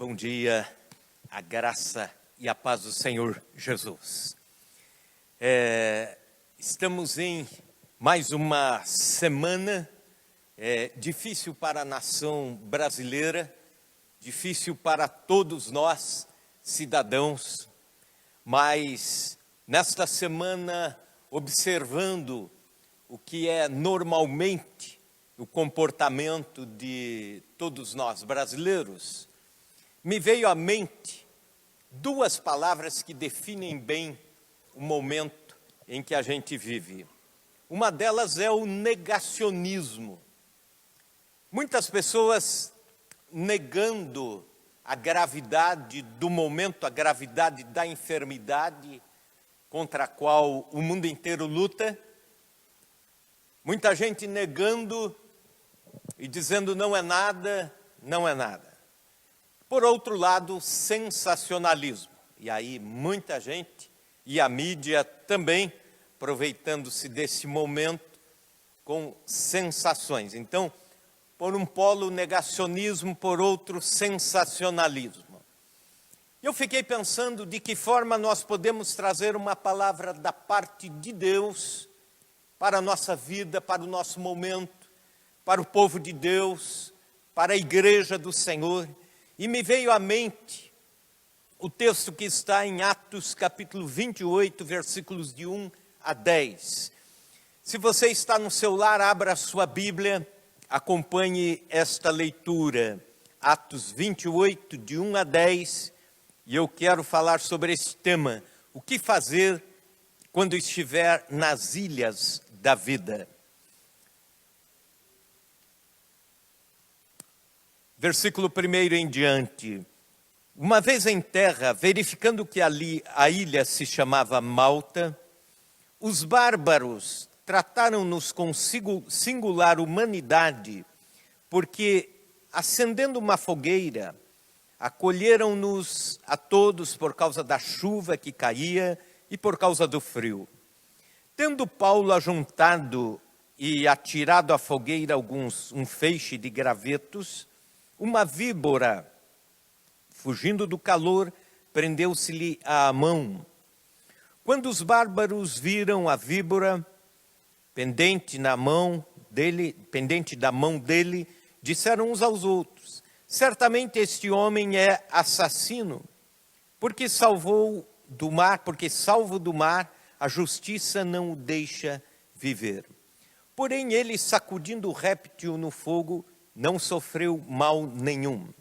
Bom dia, a graça e a paz do Senhor Jesus. Estamos em mais uma semana difícil para a nação brasileira, difícil para todos nós, cidadãos, mas nesta semana, observando o que é normalmente o comportamento de todos nós brasileiros, me veio à mente duas palavras que definem bem o momento em que a gente vive. Uma delas é o negacionismo. Muitas pessoas negando a gravidade do momento, a gravidade da enfermidade contra a qual o mundo inteiro luta. Muita gente negando e dizendo não é nada, não é nada. Por outro lado, sensacionalismo. E aí muita gente, e a mídia também, aproveitando-se desse momento com sensações. Então, por um polo negacionismo, por outro sensacionalismo. Eu fiquei pensando de que forma nós podemos trazer uma palavra da parte de Deus para a nossa vida, para o nosso momento, para o povo de Deus, para a igreja do Senhor. E me veio à mente o texto que está em Atos capítulo 28, versículos de 1 a 10. Se você está no seu lar, abra a sua Bíblia, acompanhe esta leitura. Atos 28, de 1 a 10, e eu quero falar sobre esse tema. O que fazer quando estiver nas ilhas da vida? Versículo 1 em diante. Uma vez em terra, verificando que ali a ilha se chamava Malta, os bárbaros trataram-nos com singular humanidade, porque, acendendo uma fogueira, acolheram-nos a todos por causa da chuva que caía e por causa do frio. Tendo Paulo ajuntado e atirado à fogueira um feixe de gravetos, uma víbora, fugindo do calor, prendeu-se-lhe à mão. Quando os bárbaros viram a víbora pendente da mão dele, disseram uns aos outros: certamente este homem é assassino, porque salvo do mar, a justiça não o deixa viver. Porém ele, sacudindo o réptil no fogo, não sofreu mal nenhum.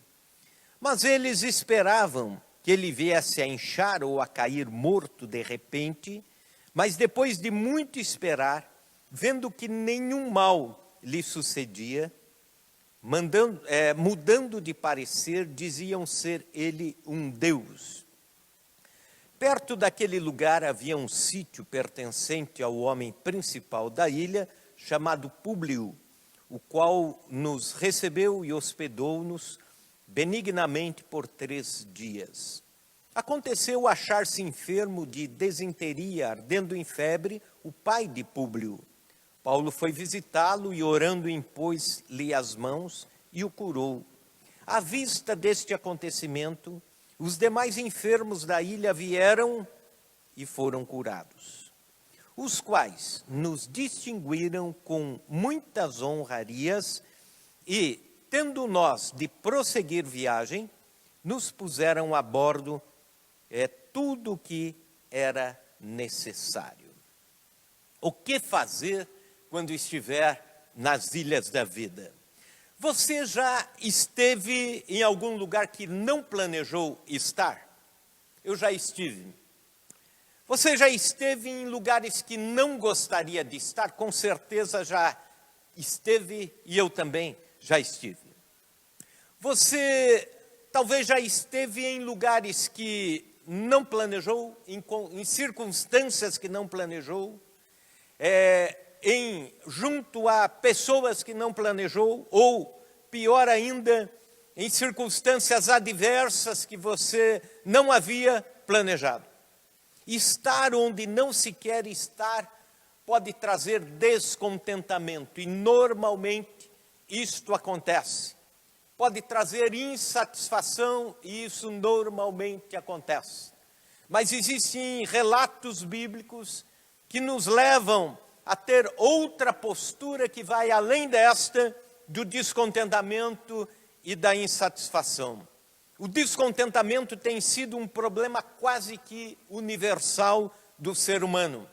Mas eles esperavam que ele viesse a inchar ou a cair morto de repente, mas depois de muito esperar, vendo que nenhum mal lhe sucedia, mudando de parecer, diziam ser ele um deus. Perto daquele lugar havia um sítio pertencente ao homem principal da ilha, chamado Públio, o qual nos recebeu e hospedou-nos benignamente por 3 dias. Aconteceu achar-se enfermo de desinteria, ardendo em febre, o pai de Públio. Paulo foi visitá-lo e, orando, impôs-lhe as mãos e o curou. À vista deste acontecimento, os demais enfermos da ilha vieram e foram curados, os quais nos distinguiram com muitas honrarias e, tendo nós de prosseguir viagem, nos puseram a bordo tudo o que era necessário. O que fazer quando estiver nas ilhas da vida? Você já esteve em algum lugar que não planejou estar? Eu já estive. Você já esteve em lugares que não gostaria de estar? Com certeza já esteve, e eu também já estive. Você talvez já esteve em lugares que não planejou, em circunstâncias que não planejou, junto a pessoas que não planejou, ou, pior ainda, em circunstâncias adversas que você não havia planejado. Estar onde não se quer estar pode trazer descontentamento, e normalmente isto acontece. pode trazer insatisfação, e isso normalmente acontece. Mas existem relatos bíblicos que nos levam a ter outra postura que vai além desta, do descontentamento e da insatisfação. O descontentamento tem sido um problema quase que universal do ser humano,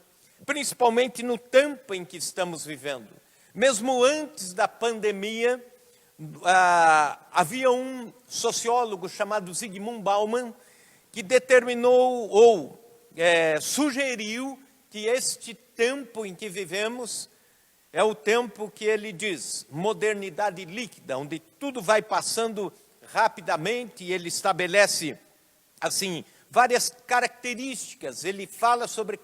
principalmente no tempo em que estamos vivendo. Mesmo antes da pandemia, havia um sociólogo chamado Zygmunt Bauman que determinou ou sugeriu que este tempo em que vivemos é o tempo que ele diz, modernidade líquida, onde tudo vai passando rapidamente, e ele estabelece, assim, várias características. Ele fala sobre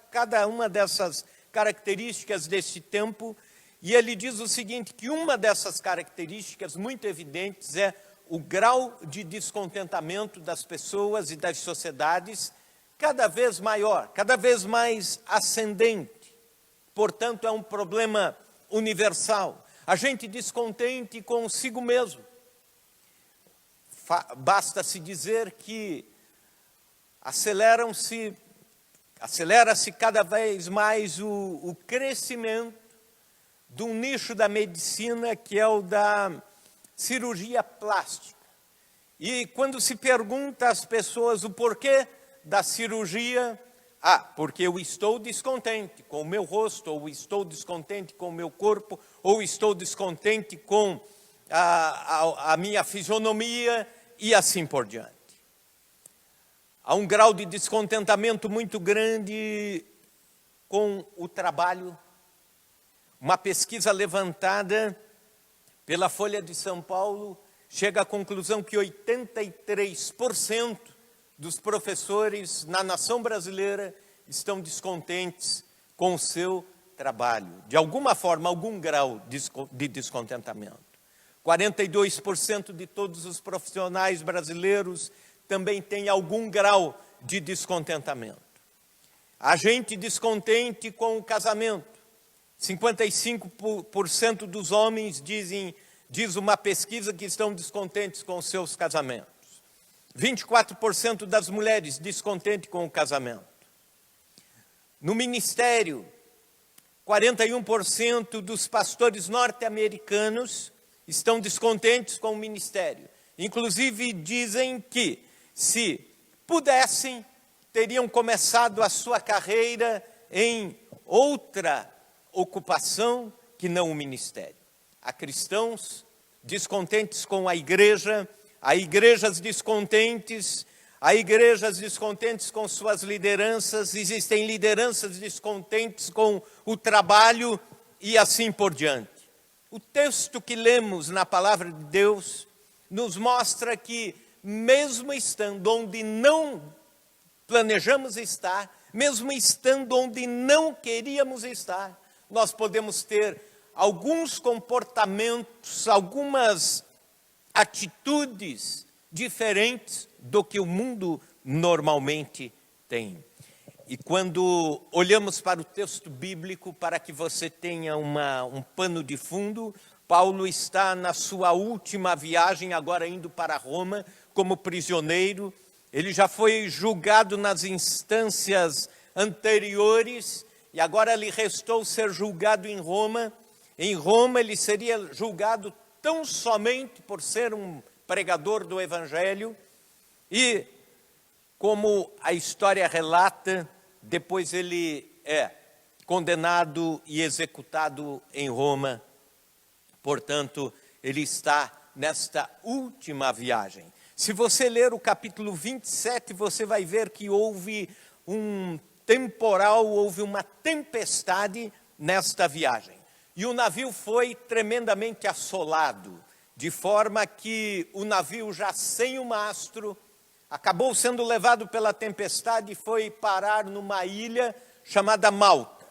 cada uma dessas características deste tempo, e ele diz o seguinte, que uma dessas características muito evidentes é o grau de descontentamento das pessoas e das sociedades cada vez maior, cada vez mais ascendente. Portanto, é um problema universal. A gente descontente consigo mesmo. Basta-se dizer que acelera-se cada vez mais o crescimento de um nicho da medicina que é o da cirurgia plástica. E quando se pergunta às pessoas o porquê da cirurgia, porque eu estou descontente com o meu rosto, ou estou descontente com o meu corpo, ou estou descontente com a minha fisionomia, e assim por diante. Há um grau de descontentamento muito grande com o trabalho. Uma pesquisa levantada pela Folha de São Paulo chega à conclusão que 83% dos professores na nação brasileira estão descontentes com o seu trabalho. De alguma forma, algum grau de descontentamento. 42% de todos os profissionais brasileiros também têm algum grau de descontentamento. Há gente descontente com o casamento. 55% dos homens diz uma pesquisa que estão descontentes com os seus casamentos. 24% das mulheres descontentes com o casamento. No ministério, 41% dos pastores norte-americanos estão descontentes com o ministério. Inclusive dizem que, se pudessem, teriam começado a sua carreira em outra ocupação que não o ministério. Há cristãos descontentes com a igreja, há igrejas descontentes com suas lideranças, existem lideranças descontentes com o trabalho e assim por diante. O texto que lemos na palavra de Deus nos mostra que, mesmo estando onde não planejamos estar, mesmo estando onde não queríamos estar, nós podemos ter alguns comportamentos, algumas atitudes diferentes do que o mundo normalmente tem. E quando olhamos para o texto bíblico, para que você tenha um pano de fundo, Paulo está na sua última viagem, agora indo para Roma, como prisioneiro. Ele já foi julgado nas instâncias anteriores e agora lhe restou ser julgado em Roma. Em Roma ele seria julgado tão somente por ser um pregador do Evangelho e, como a história relata, depois ele é condenado e executado em Roma. Portanto, ele está nesta última viagem. Se você ler o capítulo 27, você vai ver que houve um temporal, houve uma tempestade nesta viagem. E o navio foi tremendamente assolado, de forma que o navio, já sem o mastro, acabou sendo levado pela tempestade e foi parar numa ilha chamada Malta.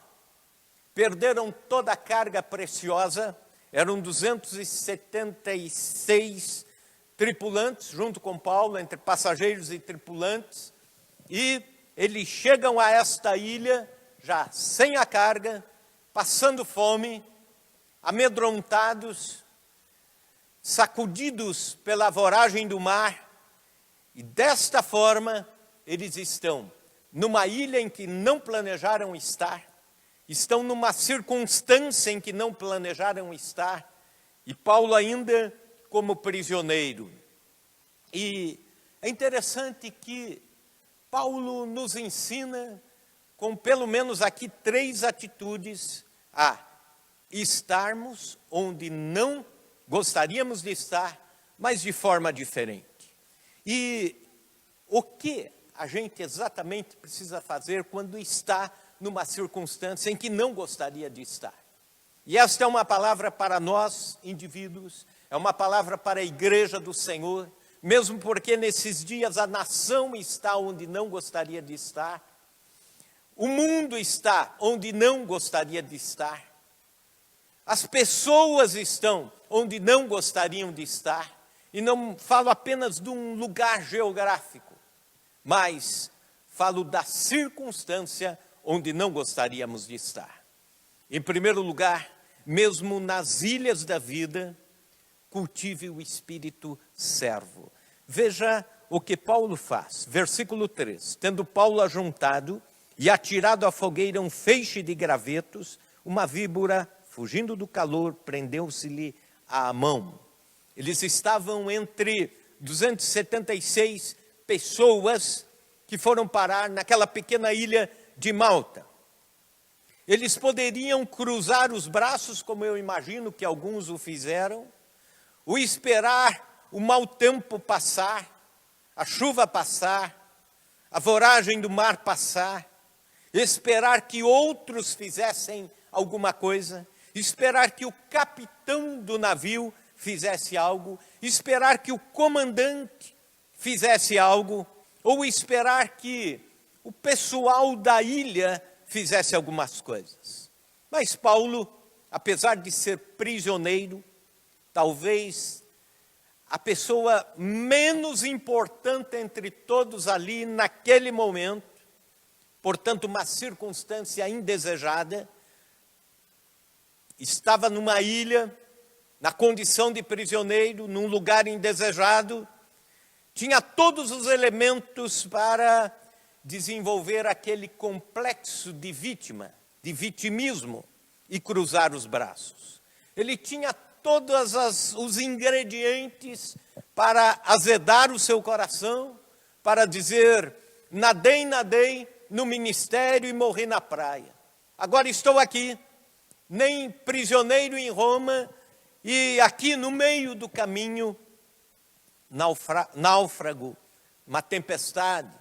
Perderam toda a carga preciosa, eram 276 tripulantes, junto com Paulo, entre passageiros e tripulantes, e eles chegam a esta ilha, já sem a carga, passando fome, amedrontados, sacudidos pela voragem do mar, e desta forma eles estão numa ilha em que não planejaram estar, estão numa circunstância em que não planejaram estar, e Paulo ainda como prisioneiro. E é interessante que Paulo nos ensina, com pelo menos aqui 3 atitudes, a estarmos onde não gostaríamos de estar, mas de forma diferente. E o que a gente exatamente precisa fazer quando está numa circunstância em que não gostaria de estar? E esta é uma palavra para nós, indivíduos, é uma palavra para a igreja do Senhor, mesmo porque nesses dias a nação está onde não gostaria de estar, o mundo está onde não gostaria de estar, as pessoas estão onde não gostariam de estar, e não falo apenas de um lugar geográfico, mas falo da circunstância onde não gostaríamos de estar. Em primeiro lugar, mesmo nas ilhas da vida, cultive o espírito servo. Veja o que Paulo faz, versículo 3. Tendo Paulo ajuntado e atirado à fogueira um feixe de gravetos, uma víbora, fugindo do calor, prendeu-se-lhe à mão. Eles estavam entre 276 pessoas que foram parar naquela pequena ilha de Malta. Eles poderiam cruzar os braços, como eu imagino que alguns o fizeram, ou esperar o mau tempo passar, a chuva passar, a voragem do mar passar, esperar que outros fizessem alguma coisa, esperar que o capitão do navio fizesse algo, esperar que o comandante fizesse algo, ou esperar que o pessoal da ilha fizesse algumas coisas. Mas Paulo, apesar de ser prisioneiro, talvez a pessoa menos importante entre todos ali naquele momento, portanto uma circunstância indesejada, estava numa ilha, na condição de prisioneiro, num lugar indesejado, tinha todos os elementos para desenvolver aquele complexo de vítima, de vitimismo e cruzar os braços. Ele tinha todos os ingredientes para azedar o seu coração, para dizer, nadei no ministério e morri na praia. Agora estou aqui, nem prisioneiro em Roma, e aqui no meio do caminho, náufrago, uma tempestade.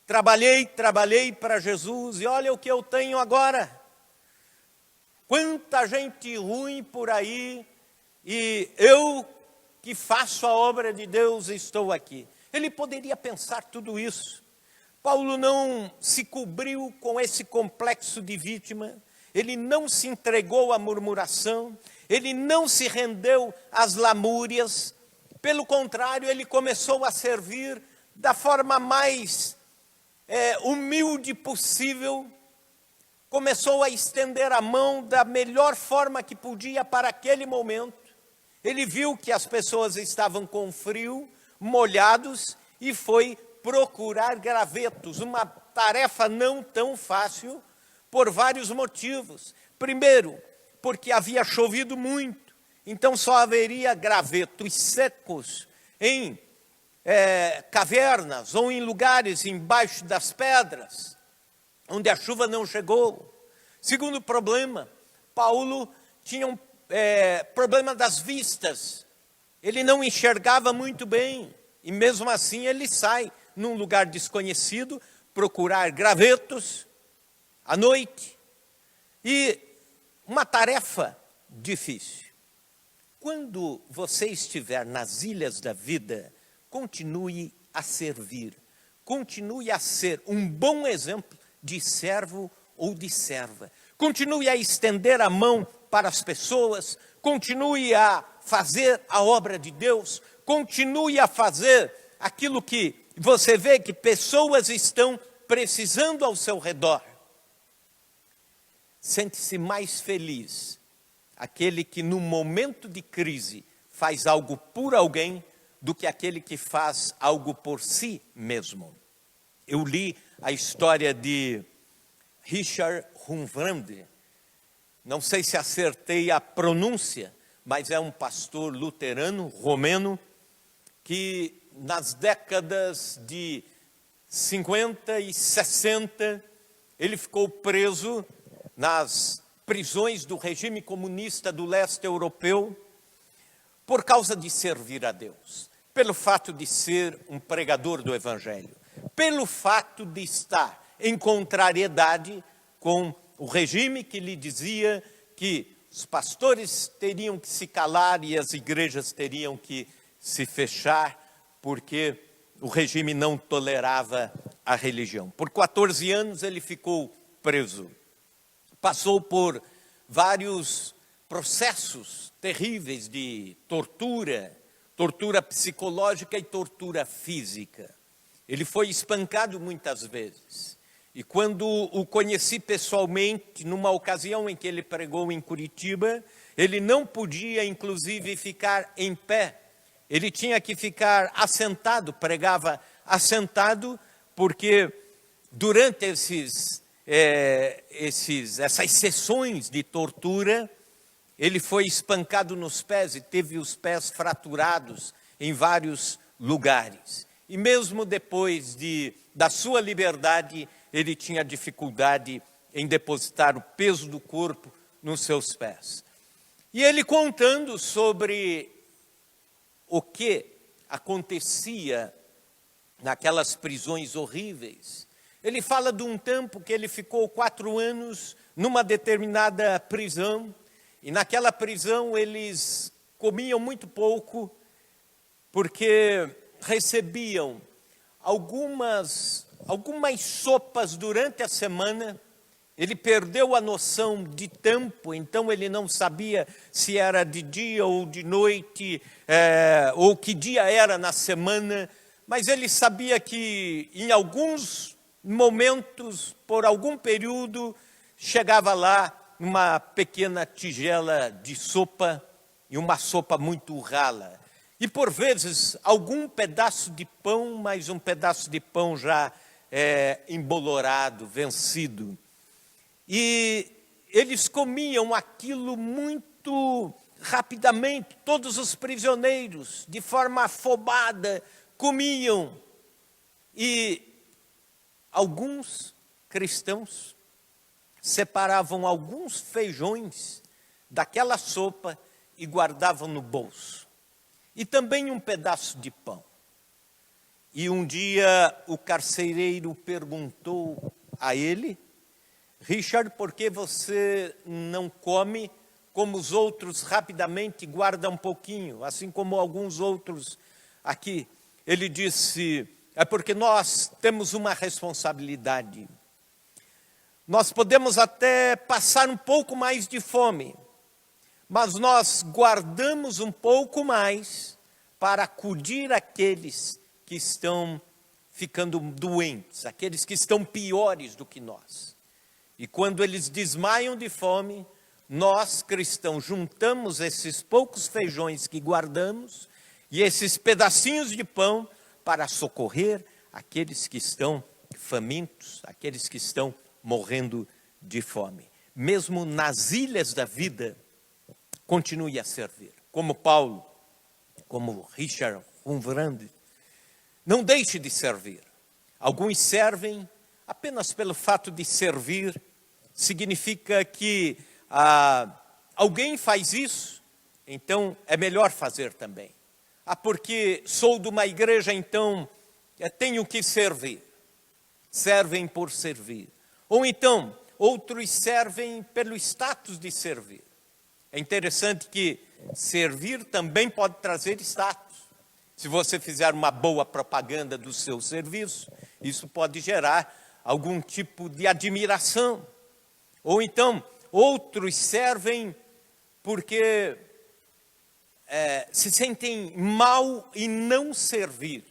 Trabalhei para Jesus e olha o que eu tenho agora. Quanta gente ruim por aí e eu que faço a obra de Deus estou aqui. Ele poderia pensar tudo isso. Paulo não se cobriu com esse complexo de vítima, ele não se entregou à murmuração, ele não se rendeu às lamúrias, pelo contrário, ele começou a servir da forma mais humilde possível, começou a estender a mão da melhor forma que podia para aquele momento. Ele viu que as pessoas estavam com frio, molhados, e foi procurar gravetos, uma tarefa não tão fácil, por vários motivos. Primeiro, porque havia chovido muito, então só haveria gravetos secos em cavernas ou em lugares embaixo das pedras, onde a chuva não chegou. Segundo problema, Paulo tinha um problema das vistas. Ele não enxergava muito bem, e mesmo assim ele sai num lugar desconhecido, procurar gravetos à noite, e uma tarefa difícil. Quando você estiver nas ilhas da vida, continue a servir, continue a ser um bom exemplo de servo ou de serva. Continue a estender a mão para as pessoas, continue a fazer a obra de Deus, continue a fazer aquilo que você vê que pessoas estão precisando ao seu redor. Sente-se mais feliz aquele que no momento de crise faz algo por alguém do que aquele que faz algo por si mesmo. Eu li a história de Richard Wurmbrand, não sei se acertei a pronúncia, mas é um pastor luterano, romeno, que nas décadas de 50 e 60, ele ficou preso nas prisões do regime comunista do leste europeu por causa de servir a Deus, pelo fato de ser um pregador do Evangelho, pelo fato de estar em contrariedade com o regime que lhe dizia que os pastores teriam que se calar e as igrejas teriam que se fechar, porque o regime não tolerava a religião. Por 14 anos ele ficou preso. Passou por vários processos terríveis de tortura, tortura psicológica e tortura física. Ele foi espancado muitas vezes. E quando o conheci pessoalmente, numa ocasião em que ele pregou em Curitiba, ele não podia, inclusive, ficar em pé. Ele tinha que ficar assentado, pregava assentado, porque durante essas sessões de tortura, ele foi espancado nos pés e teve os pés fraturados em vários lugares. E mesmo depois da sua liberdade, ele tinha dificuldade em depositar o peso do corpo nos seus pés. E ele contando sobre o que acontecia naquelas prisões horríveis. Ele fala de um tempo que ele ficou 4 anos numa determinada prisão, e naquela prisão eles comiam muito pouco, porque recebiam algumas sopas durante a semana. Ele perdeu a noção de tempo, então ele não sabia se era de dia ou de noite, ou que dia era na semana, mas ele sabia que em alguns momentos, por algum período, chegava lá uma pequena tigela de sopa, e uma sopa muito rala. E por vezes algum pedaço de pão, mas um pedaço de pão já embolorado, vencido. E eles comiam aquilo muito rapidamente, todos os prisioneiros, de forma afobada, comiam. E alguns cristãos separavam alguns feijões daquela sopa e guardavam no bolso. E também um pedaço de pão. E um dia o carcereiro perguntou a ele: Richard, por que você não come como os outros rapidamente guardam um pouquinho, assim como alguns outros aqui? Ele disse: é porque nós temos uma responsabilidade. Nós podemos até passar um pouco mais de fome, mas nós guardamos um pouco mais para acudir aqueles que estão ficando doentes, aqueles que estão piores do que nós. E quando eles desmaiam de fome, nós cristãos juntamos esses poucos feijões que guardamos e esses pedacinhos de pão para socorrer aqueles que estão famintos, aqueles que estão morrendo de fome. Mesmo nas ilhas da vida, continue a servir. Como Paulo, como Richard Wurmbrand, não deixe de servir. Alguns servem apenas pelo fato de servir, significa que alguém faz isso, então é melhor fazer também. Porque sou de uma igreja, então tenho que servir. Servem por servir. Ou então, outros servem pelo status de servir. É interessante que servir também pode trazer status. Se você fizer uma boa propaganda do seu serviço, isso pode gerar algum tipo de admiração. Ou então, outros servem porque se sentem mal em não servir.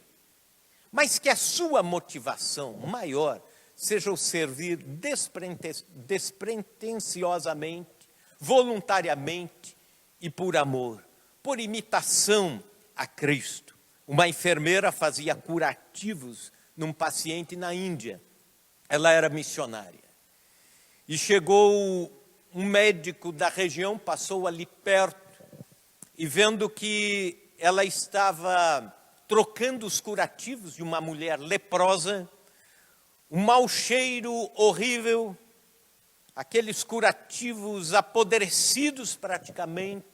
Mas que a sua motivação maior seja o servir despretensiosamente, voluntariamente e por amor. por imitação a Cristo. Uma enfermeira fazia curativos num paciente na Índia. Ela era missionária. E chegou um médico da região, passou ali perto, e vendo que ela estava trocando os curativos de uma mulher leprosa, um mau cheiro horrível, aqueles curativos apodrecidos praticamente,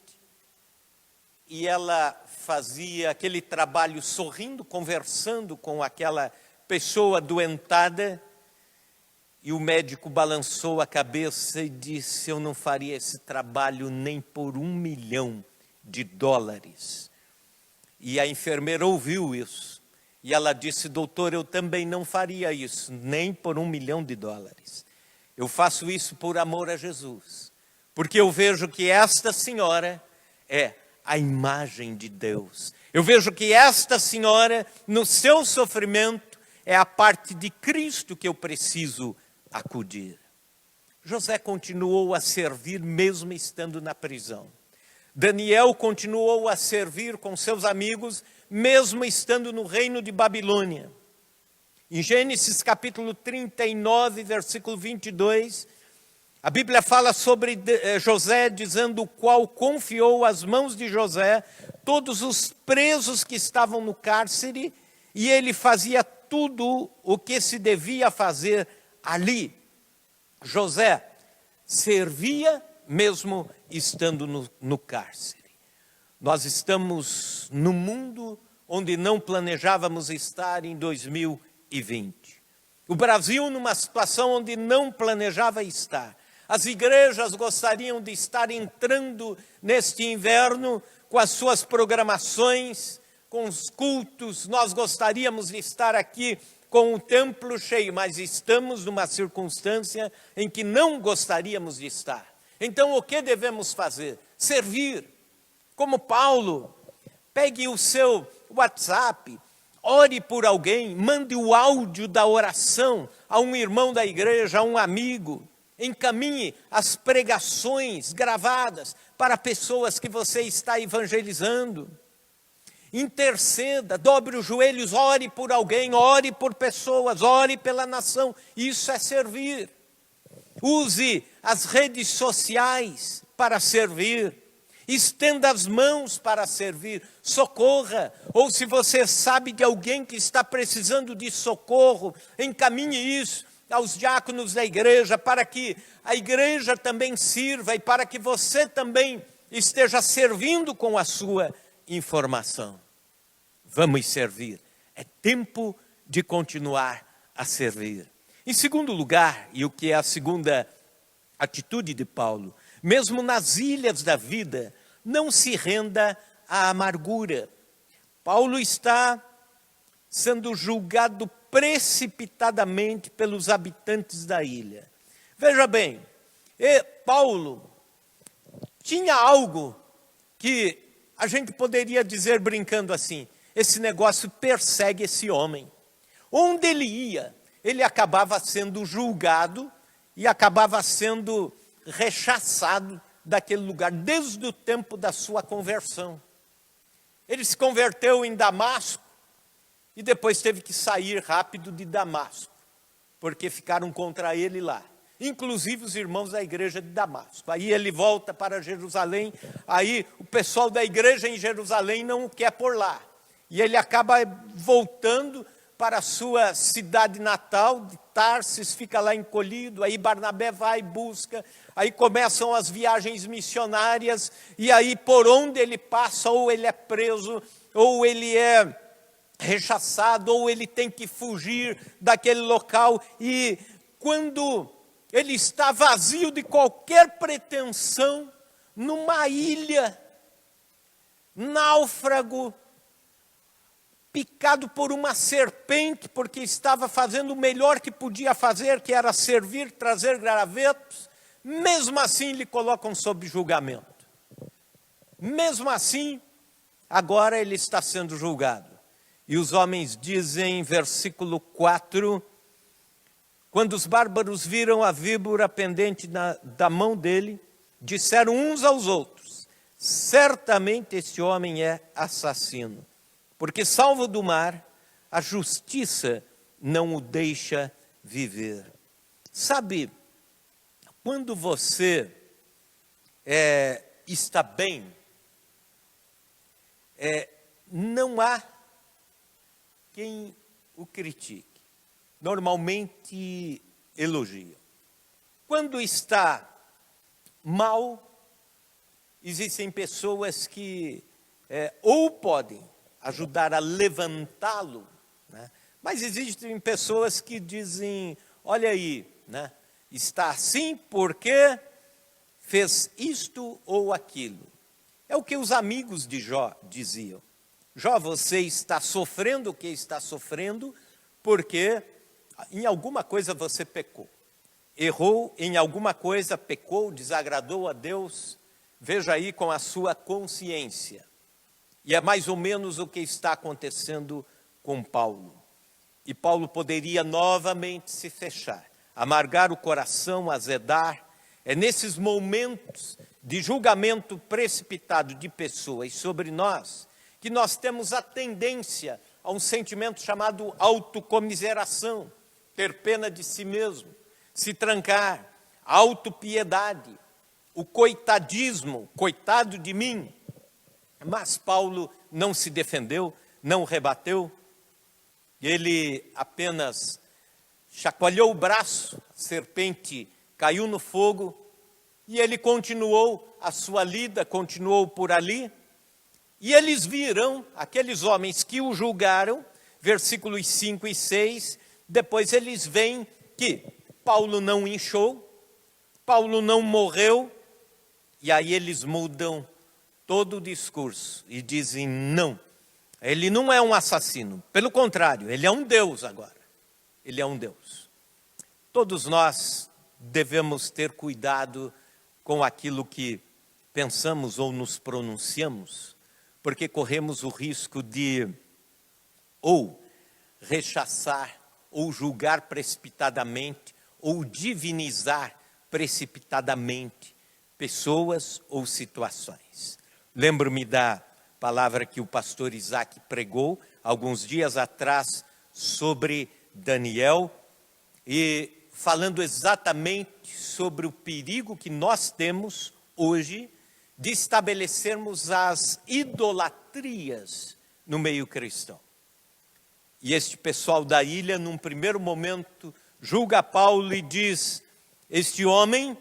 e ela fazia aquele trabalho sorrindo, conversando com aquela pessoa adoentada, e o médico balançou a cabeça e disse: eu não faria esse trabalho nem por $1 milhão. E a enfermeira ouviu isso, e ela disse: doutor, eu também não faria isso, nem por $1 milhão. Eu faço isso por amor a Jesus, porque eu vejo que esta senhora é a imagem de Deus. Eu vejo que esta senhora, no seu sofrimento, é a parte de Cristo que eu preciso acudir. José continuou a servir mesmo estando na prisão. Daniel continuou a servir com seus amigos mesmo estando no reino de Babilônia. Em Gênesis capítulo 39, versículo 22, a Bíblia fala sobre José, dizendo: o qual confiou às mãos de José todos os presos que estavam no cárcere, e ele fazia tudo o que se devia fazer ali. José servia mesmo estando no cárcere. Nós estamos num mundo onde não planejávamos estar em 2020. O Brasil numa situação onde não planejava estar. As igrejas gostariam de estar entrando neste inverno com as suas programações, com os cultos. Nós gostaríamos de estar aqui com o templo cheio, mas estamos numa circunstância em que não gostaríamos de estar. Então, o que devemos fazer? Servir. Como Paulo, pegue o seu WhatsApp, ore por alguém, mande o áudio da oração a um irmão da igreja, a um amigo. Encaminhe as pregações gravadas para pessoas que você está evangelizando. Interceda, dobre os joelhos, ore por alguém, ore por pessoas, ore pela nação. Isso é servir. Use as redes sociais para servir. Estenda as mãos para servir. Socorra. Ou se você sabe de alguém que está precisando de socorro, encaminhe isso aos diáconos da igreja, para que a igreja também sirva e para que você também esteja servindo com a sua informação. Vamos servir. É tempo de continuar a servir. Em segundo lugar, e o que é a segunda atitude de Paulo, mesmo nas ilhas da vida, não se renda à amargura. Paulo está sendo julgado precipitadamente pelos habitantes da ilha. Veja bem, Paulo tinha algo que a gente poderia dizer brincando assim: esse negócio persegue esse homem. Onde ele ia, ele acabava sendo julgado e acabava sendo rechaçado daquele lugar, desde o tempo da sua conversão. Ele se converteu em Damasco e depois teve que sair rápido de Damasco, porque ficaram contra ele lá, inclusive os irmãos da igreja de Damasco. Aí ele volta para Jerusalém, aí o pessoal da igreja em Jerusalém não o quer por lá. E ele acaba voltando para a sua cidade natal, de Tarsis, fica lá encolhido, aí Barnabé vai e busca, aí começam as viagens missionárias, e aí por onde ele passa, ou ele é preso, ou ele é rechaçado, ou ele tem que fugir daquele local, e quando ele está vazio de qualquer pretensão, numa ilha, náufrago, picado por uma serpente, porque estava fazendo o melhor que podia fazer, que era servir, trazer gravetos, mesmo assim lhe colocam sob julgamento. Mesmo assim, agora ele está sendo julgado. E os homens dizem, versículo 4, quando os bárbaros viram a víbora pendente da mão dele, disseram uns aos outros: certamente este homem é assassino, porque salvo do mar, a justiça não o deixa viver. Sabe, quando você está bem, não há quem o critique. Normalmente elogia. Quando está mal, existem pessoas que ou podem ajudar a levantá-lo, né? Mas existem pessoas que dizem, olha aí, né? Está assim porque fez isto ou aquilo. É o que os amigos de Jó diziam. Jó, você está sofrendo o que está sofrendo porque em alguma coisa você pecou. Errou em alguma coisa, pecou, desagradou a Deus. Veja aí com a sua consciência. E é mais ou menos o que está acontecendo com Paulo. E Paulo poderia novamente se fechar, amargar o coração, azedar. É nesses momentos de julgamento precipitado de pessoas sobre nós que nós temos a tendência a um sentimento chamado autocomiseração, ter pena de si mesmo, se trancar, autopiedade, o coitadismo, coitado de mim. Mas Paulo não se defendeu, não rebateu, ele apenas chacoalhou o braço, a serpente caiu no fogo, e ele continuou a sua lida, continuou por ali, e eles viram, aqueles homens que o julgaram, versículos 5 e 6, depois eles veem que Paulo não inchou, Paulo não morreu, e aí eles mudam todo o discurso e dizem, não, ele não é um assassino, pelo contrário, ele é um Deus agora, ele é um Deus. Todos nós devemos ter cuidado com aquilo que pensamos ou nos pronunciamos, porque corremos o risco de ou rechaçar, ou julgar precipitadamente, ou divinizar precipitadamente pessoas ou situações. Lembro-me da palavra que o pastor Isaac pregou alguns dias atrás sobre Daniel, e falando exatamente sobre o perigo que nós temos hoje de estabelecermos as idolatrias no meio cristão. E este pessoal da ilha, num primeiro momento, julga Paulo e diz, este homem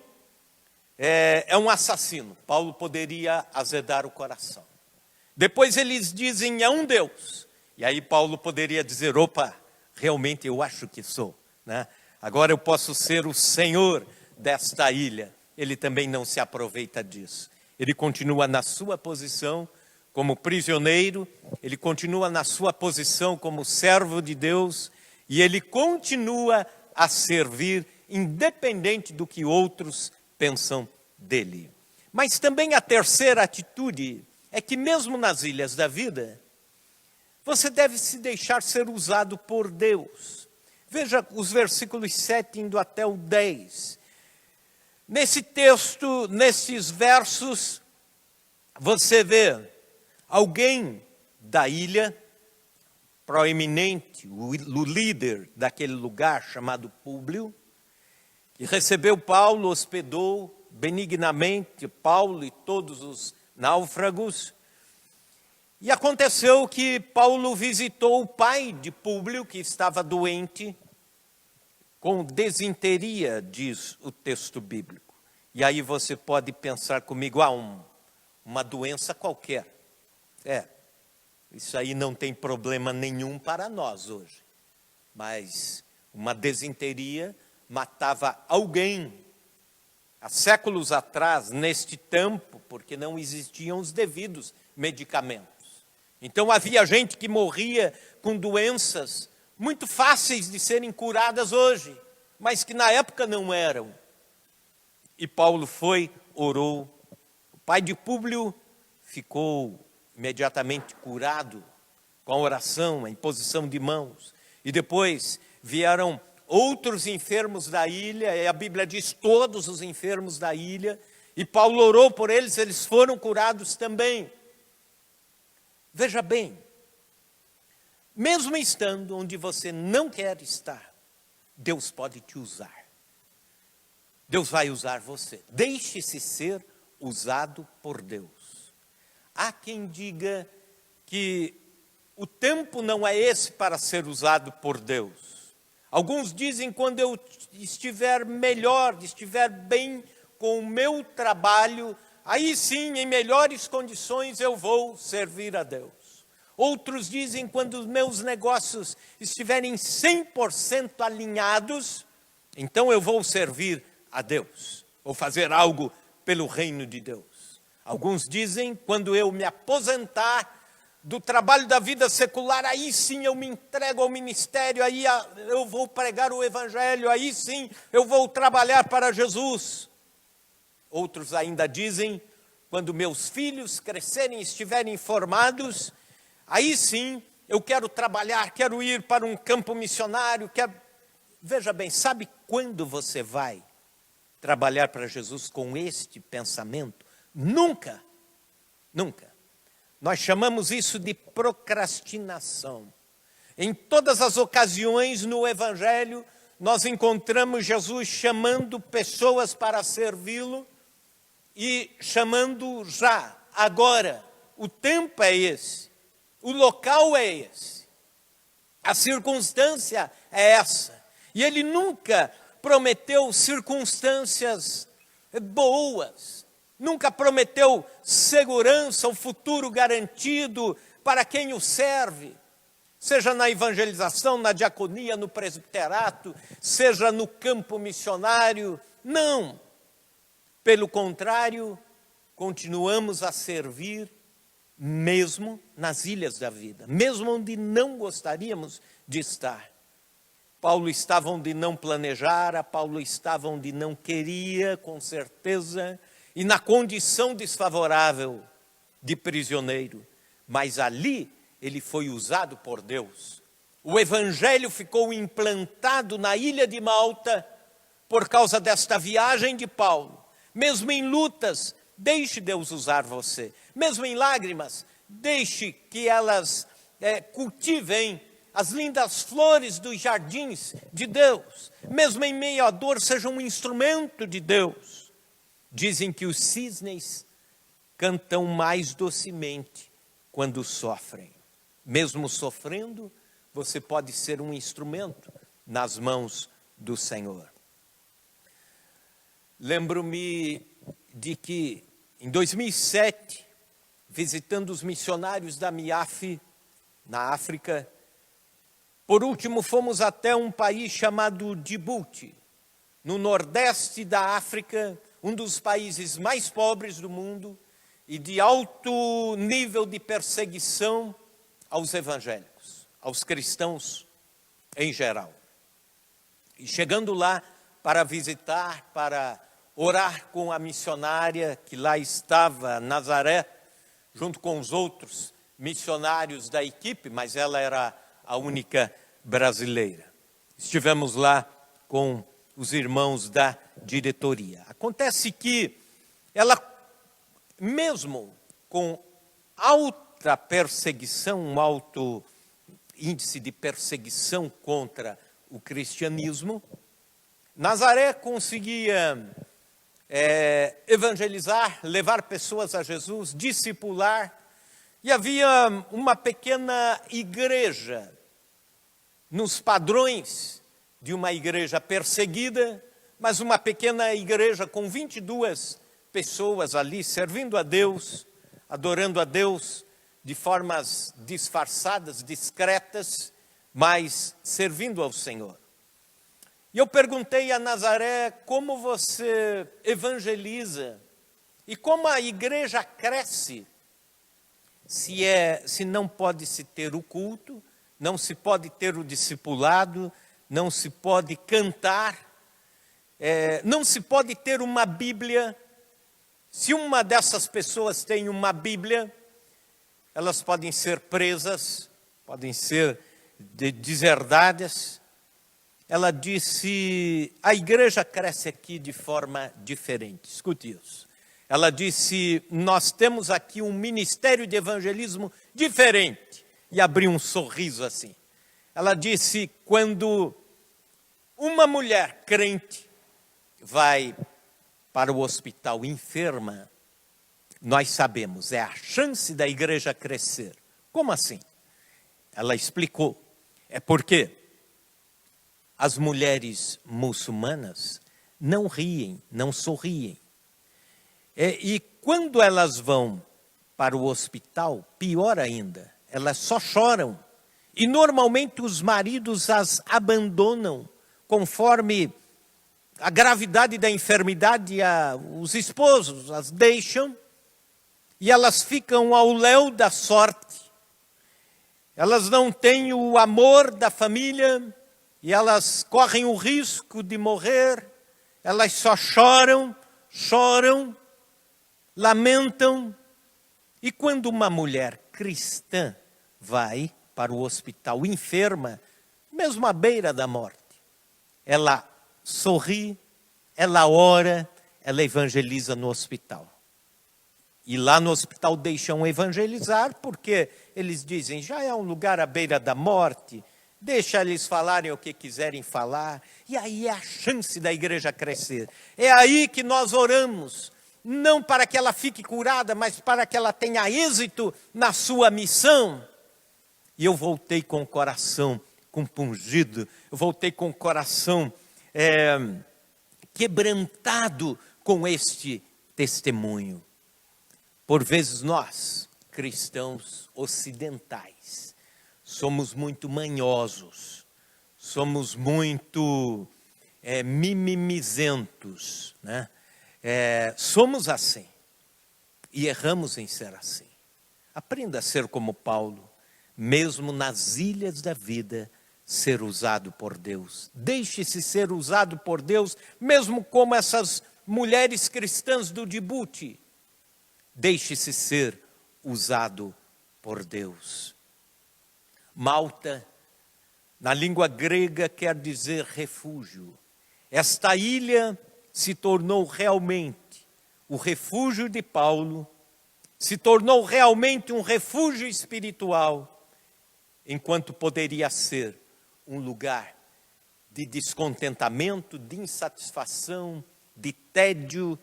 é um assassino. Paulo poderia azedar o coração. Depois eles dizem, é um Deus. E aí Paulo poderia dizer, opa, realmente eu acho que sou, né? Agora eu posso ser o senhor desta ilha. Ele também não se aproveita disso. Ele continua na sua posição como prisioneiro, ele continua na sua posição como servo de Deus, e ele continua a servir, independente do que outros pensam dele. Mas também a terceira atitude é que mesmo nas ilhas da vida, você deve se deixar ser usado por Deus. Veja os versículos 7 indo até o 10. Nesse texto, nesses versos, você vê alguém da ilha, proeminente, o líder daquele lugar chamado Públio, que recebeu Paulo, hospedou benignamente Paulo e todos os náufragos. E aconteceu que Paulo visitou o pai de Públio, que estava doente, com desinteria, diz o texto bíblico. E aí você pode pensar comigo, uma doença qualquer. Isso aí não tem problema nenhum para nós hoje. Mas uma desinteria matava alguém. Há séculos atrás, neste tempo, porque não existiam os devidos medicamentos. Então havia gente que morria com doenças muito fáceis de serem curadas hoje, mas que na época não eram. E Paulo foi, orou. O pai de Públio ficou imediatamente curado com a oração, a imposição de mãos. E depois vieram outros enfermos da ilha, e a Bíblia diz todos os enfermos da ilha, E Paulo orou por eles, eles foram curados também. Veja bem, mesmo estando onde você não quer estar, Deus pode te usar. Deus vai usar você. Deixe-se ser usado por Deus. Há quem diga que o tempo não é esse para ser usado por Deus. Alguns dizem quando eu estiver melhor, estiver bem com o meu trabalho, aí sim, em melhores condições, eu vou servir a Deus. Outros dizem quando os meus negócios estiverem 100% alinhados, então eu vou servir a Deus, vou fazer algo pelo reino de Deus. Alguns dizem quando eu me aposentar do trabalho da vida secular, aí sim eu me entrego ao ministério, aí eu vou pregar o evangelho, aí sim eu vou trabalhar para Jesus. Outros ainda dizem, quando meus filhos crescerem e estiverem formados, aí sim eu quero trabalhar, quero ir para um campo missionário, Veja bem, sabe quando você vai trabalhar para Jesus com este pensamento? Nunca, nunca. Nós chamamos isso de procrastinação. Em todas as ocasiões no Evangelho, nós encontramos Jesus chamando pessoas para servi-lo e chamando já, agora. O tempo é esse, o local é esse, a circunstância é essa. E ele nunca prometeu circunstâncias boas, nunca prometeu segurança, o futuro garantido para quem o serve, seja na evangelização, na diaconia, no presbiterato, seja no campo missionário. Não. Pelo contrário, continuamos a servir mesmo nas ilhas da vida, mesmo onde não gostaríamos de estar. Paulo estava onde não planejara, Paulo estava onde não queria, com certeza, e na condição desfavorável de prisioneiro. Mas ali ele foi usado por Deus. O evangelho ficou implantado na ilha de Malta por causa desta viagem de Paulo. Mesmo em lutas, deixe Deus usar você. Mesmo em lágrimas, deixe que elas cultivem as lindas flores dos jardins de Deus. Mesmo em meio à dor, seja um instrumento de Deus. Dizem que os cisnes cantam mais docemente quando sofrem. Mesmo sofrendo, você pode ser um instrumento nas mãos do Senhor. Lembro-me de que em 2007, visitando os missionários da MIAF na África, por último fomos até um país chamado Djibouti, no nordeste da África, um dos países mais pobres do mundo e de alto nível de perseguição aos evangélicos, aos cristãos em geral. E chegando lá para visitar, para orar com a missionária que lá estava, Nazaré, junto com os outros missionários da equipe, mas ela era a única brasileira. Estivemos lá com os irmãos da diretoria. Acontece que ela, mesmo com alta perseguição, um alto índice de perseguição contra o cristianismo, Nazaré conseguia evangelizar, levar pessoas a Jesus, discipular, e havia uma pequena igreja nos padrões de uma igreja perseguida, mas uma pequena igreja com 22 pessoas ali servindo a Deus, adorando a Deus de formas disfarçadas, discretas, mas servindo ao Senhor. E eu perguntei a Nazaré como você evangeliza e como a igreja cresce se não pode se ter o culto, não se pode ter o discipulado, não se pode cantar, não se pode ter uma Bíblia. Se uma dessas pessoas tem uma Bíblia, elas podem ser presas, podem ser deserdadas. Ela disse, a igreja cresce aqui de forma diferente. Escute isso. Ela disse, nós temos aqui um ministério de evangelismo diferente. E abriu um sorriso assim. Ela disse, quando uma mulher crente vai para o hospital enferma, nós sabemos, é a chance da igreja crescer. Como assim? Ela explicou. É porque as mulheres muçulmanas não riem, não sorriem. E quando elas vão para o hospital, pior ainda, elas só choram. E normalmente os maridos as abandonam conforme a gravidade da enfermidade, os esposos as deixam e elas ficam ao léu da sorte. Elas não têm o amor da família e elas correm o risco de morrer. Elas só choram, lamentam. E quando uma mulher cristã vai para o hospital enferma, mesmo à beira da morte, ela sorri, ela ora, ela evangeliza no hospital. E lá no hospital deixam evangelizar, porque eles dizem, já é um lugar à beira da morte, deixa eles falarem o que quiserem falar, e aí é a chance da igreja crescer. É aí que nós oramos, não para que ela fique curada, mas para que ela tenha êxito na sua missão. E eu voltei com o coração compungido, eu voltei com o coração quebrantado com este testemunho. Por vezes nós, cristãos ocidentais, somos muito manhosos, somos muito mimimizentos, né? Somos assim e erramos em ser assim. Aprenda a ser como Paulo, mesmo nas ilhas da vida, ser usado por Deus. Deixe-se ser usado por Deus, mesmo como essas mulheres cristãs do Djibouti. Deixe-se ser usado por Deus. Malta, na língua grega, quer dizer refúgio. Esta ilha se tornou realmente o refúgio de Paulo, se tornou realmente um refúgio espiritual, enquanto poderia ser um lugar de descontentamento, de insatisfação, de tédio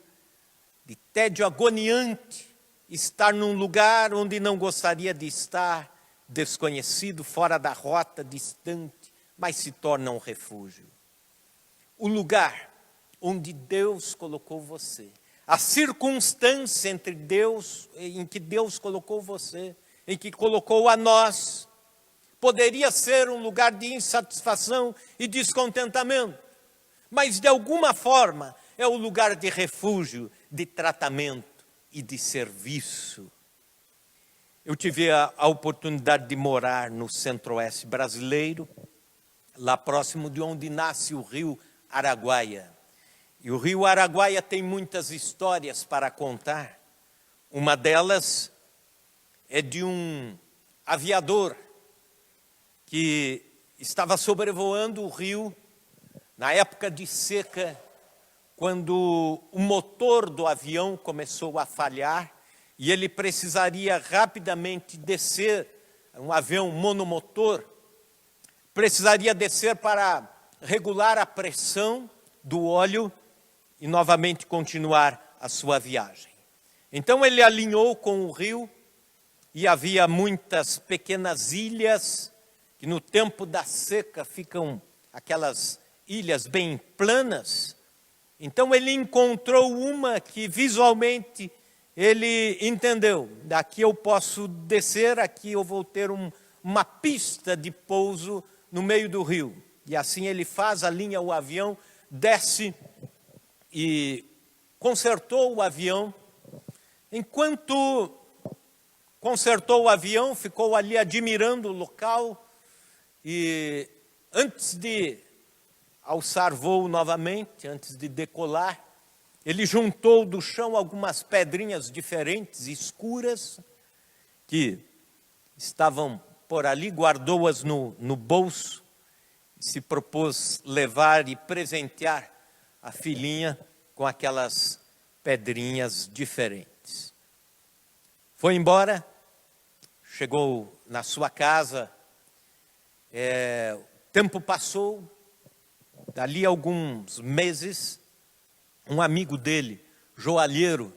agoniante, estar num lugar onde não gostaria de estar, desconhecido, fora da rota, distante, mas se torna um refúgio. O lugar onde Deus colocou você, a circunstância em que Deus colocou você, em que colocou a nós, poderia ser um lugar de insatisfação e descontentamento, mas de alguma forma é o lugar de refúgio, de tratamento e de serviço. Eu tive a oportunidade de morar no centro-oeste brasileiro, lá próximo de onde nasce o rio Araguaia. E o rio Araguaia tem muitas histórias para contar. Uma delas é de um aviador que estava sobrevoando o rio na época de seca, quando o motor do avião começou a falhar e ele precisaria rapidamente descer, um avião monomotor, precisaria descer para regular a pressão do óleo e novamente continuar a sua viagem. Então ele alinhou com o rio e havia muitas pequenas ilhas que no tempo da seca ficam aquelas ilhas bem planas. Então ele encontrou uma que visualmente ele entendeu. Daqui eu posso descer, aqui eu vou ter uma pista de pouso no meio do rio. E assim ele faz, alinha o avião, desce e consertou o avião. Enquanto consertou o avião, ficou ali admirando o local e antes de alçar voo novamente, antes de decolar, ele juntou do chão algumas pedrinhas diferentes, escuras, que estavam por ali, guardou-as no bolso, se propôs levar e presentear a filhinha com aquelas pedrinhas diferentes. Foi embora, chegou na sua casa, o tempo passou, dali a alguns meses, um amigo dele, joalheiro,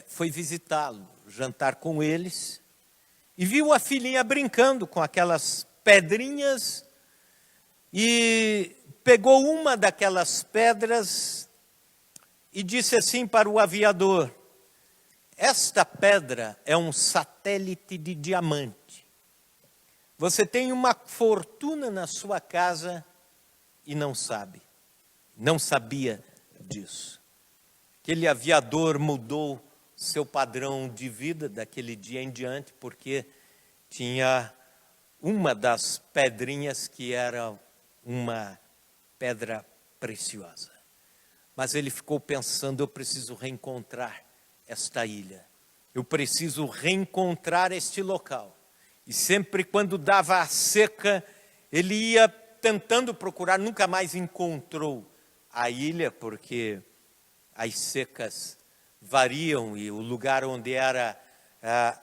foi visitá-lo, jantar com eles, e viu a filhinha brincando com aquelas pedrinhas, e pegou uma daquelas pedras e disse assim para o aviador: esta pedra é um satélite de diamante. Você tem uma fortuna na sua casa e não sabe. Não sabia disso. Aquele aviador mudou seu padrão de vida daquele dia em diante, porque tinha uma das pedrinhas que era uma pedra preciosa. Mas ele ficou pensando: eu preciso reencontrar esta ilha. Eu preciso reencontrar este local. E sempre quando dava a seca, ele ia tentando procurar, nunca mais encontrou a ilha, porque as secas variam e o lugar onde era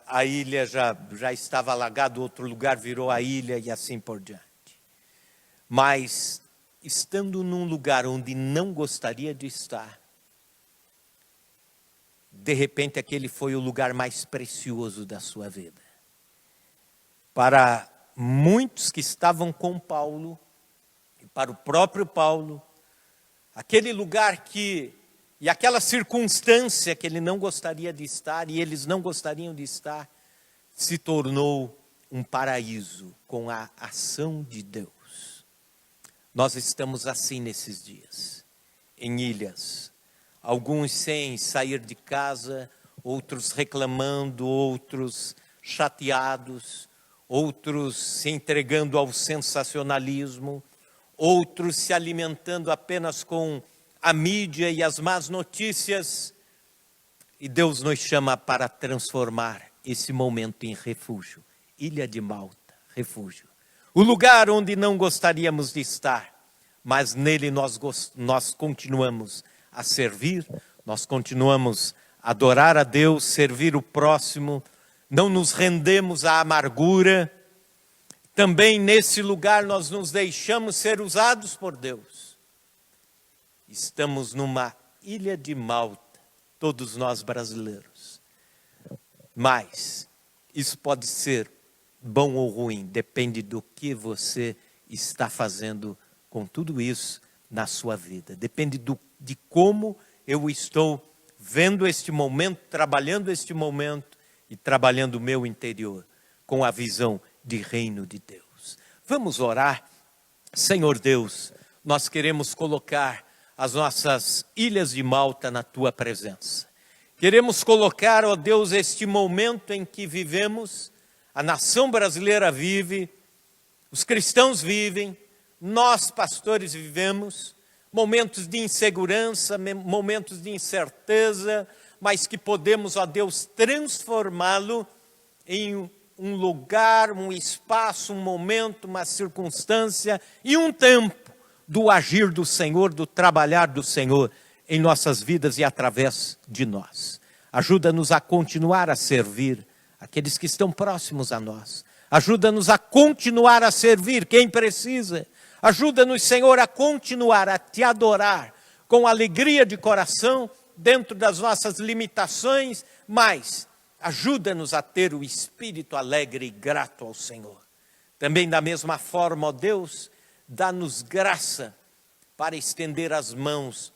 a ilha já estava alagado, outro lugar virou a ilha e assim por diante. Mas, estando num lugar onde não gostaria de estar, de repente aquele foi o lugar mais precioso da sua vida. Para muitos que estavam com Paulo, e para o próprio Paulo, aquele lugar e aquela circunstância que ele não gostaria de estar, e eles não gostariam de estar, se tornou um paraíso com a ação de Deus. Nós estamos assim nesses dias, em ilhas, alguns sem sair de casa, outros reclamando, outros chateados, outros se entregando ao sensacionalismo, outros se alimentando apenas com a mídia e as más notícias. E Deus nos chama para transformar esse momento em refúgio. Ilha de Malta, refúgio. O lugar onde não gostaríamos de estar, mas nele nós continuamos a servir, nós continuamos a adorar a Deus, servir o próximo, não nos rendemos à amargura. Também nesse lugar nós nos deixamos ser usados por Deus. Estamos numa ilha de Malta, todos nós brasileiros. Mas isso pode ser bom ou ruim, depende do que você está fazendo com tudo isso na sua vida. Depende de como eu estou vendo este momento, trabalhando este momento e trabalhando o meu interior com a visão de reino de Deus. Vamos orar. Senhor Deus, nós queremos colocar as nossas ilhas de Malta na Tua presença. Queremos colocar, ó Deus, este momento em que vivemos, a nação brasileira vive, os cristãos vivem, nós pastores vivemos, momentos de insegurança, momentos de incerteza, mas que podemos, ó Deus, transformá-lo em um lugar, um espaço, um momento, uma circunstância e um tempo do agir do Senhor, do trabalhar do Senhor em nossas vidas e através de nós. Ajuda-nos a continuar a servir aqueles que estão próximos a nós. Ajuda-nos a continuar a servir quem precisa. Ajuda-nos, Senhor, a continuar a Te adorar com alegria de coração, dentro das nossas limitações, mas ajuda-nos a ter o espírito alegre e grato ao Senhor. Também da mesma forma, ó Deus, dá-nos graça para estender as mãos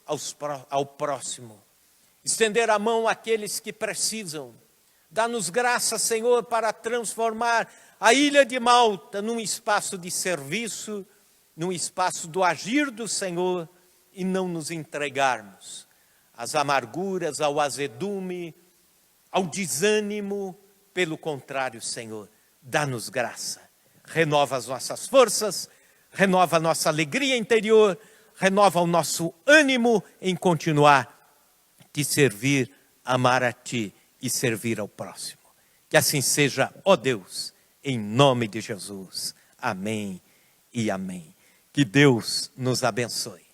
ao próximo. Estender a mão àqueles que precisam. Dá-nos graça, Senhor, para transformar a ilha de Malta num espaço de serviço, num espaço do agir do Senhor, e não nos entregarmos às amarguras, ao azedume, ao desânimo. Pelo contrário, Senhor, dá-nos graça. Renova as nossas forças, renova a nossa alegria interior, renova o nosso ânimo em continuar te servir, amar a Ti e servir ao próximo. Que assim seja, ó Deus, em nome de Jesus. Amém e amém. Que Deus nos abençoe.